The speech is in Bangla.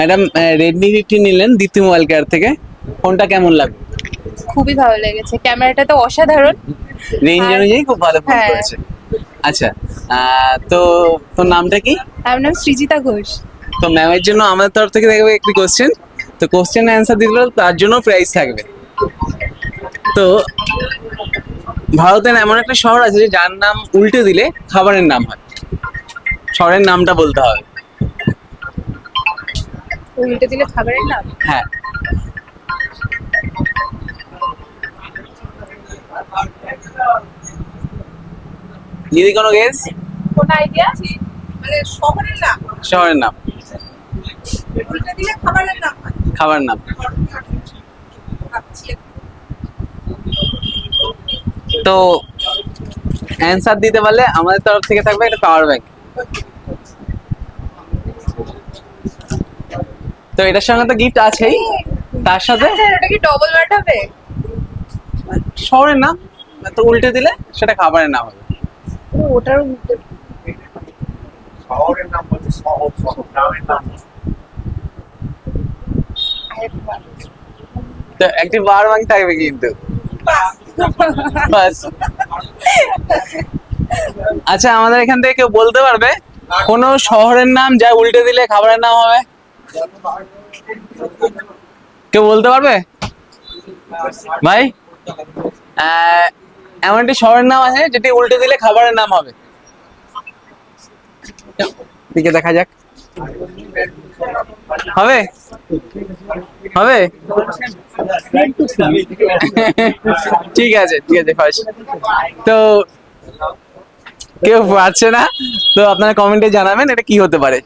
ম্যাডাম রেডমি 15 নিলেন দীপ্তি মোবাইল কেয়ার থেকে, ফোনটা কেমন লাগবে? খুবই ভালো লেগেছে, ক্যামেরাটা তো অসাধারণ। রেঞ্জ আর- অনুযায়ী খুব ভালো ফোন হ্যাঁ। করেছে। আচ্ছা, তো তোর নামটা কি? আমার নাম সৃজিতা ঘোষ। তো ম্যামের জন্য আমাদের তরফ থেকে দেখবে একটি কোশ্চেন, তো কোশ্চেন অ্যান্সার দিতে পারলে তার জন্য প্রাইজ থাকবে। তো ভারতের এমন একটা শহর আছে যে যার নাম উল্টে দিলে খাবারের নাম হয়, শহরের নামটা বলতে হবে। উল্টে দিলে খাবারের নাম? হ্যাঁ, যদি কোনো গেস? কোন আইডিয়া? মানে শহরের নাম শহরের নাম, উল্টে দিলে খাবারের নাম হয়। খাবার নাম। তো অ্যান্সার দিতে পারলে আমাদের তরফ থেকে থাকবে একটা পাওয়ার ব্যাংক। তো এটার সঙ্গে তো গিফট আছেই, তার সাথে আচ্ছা, এটা কি ডবল ওয়াট হবে? শহরের নাম, তো উল্টে দিলে সেটা খাবারের নাম হবে। ওটার উল্টে। শহরের নাম বলছে শহর, শহর গ্রামের নাম না। তো একটি পাওয়ার ব্যাংক থাকবে কিন্তু। বাস। আচ্ছা, আমাদের এখান থেকে কেউ বলতে পারবে কোন শহরের নাম যা উল্টে দিলে খাবারের নাম হবে? কেউ বলতে পারবে ভাই? এমন একটি শহরের নাম আছে যেটি উল্টে দিলে খাবারের নাম হবে, দিকে দেখা যাক। হবে হবে ঠিক আছে ঠিক আছে ফার্স্ট। তো কেউ পারছে না, তো আপনারা কমেন্টে জানাবেন এটা কি হতে পারে।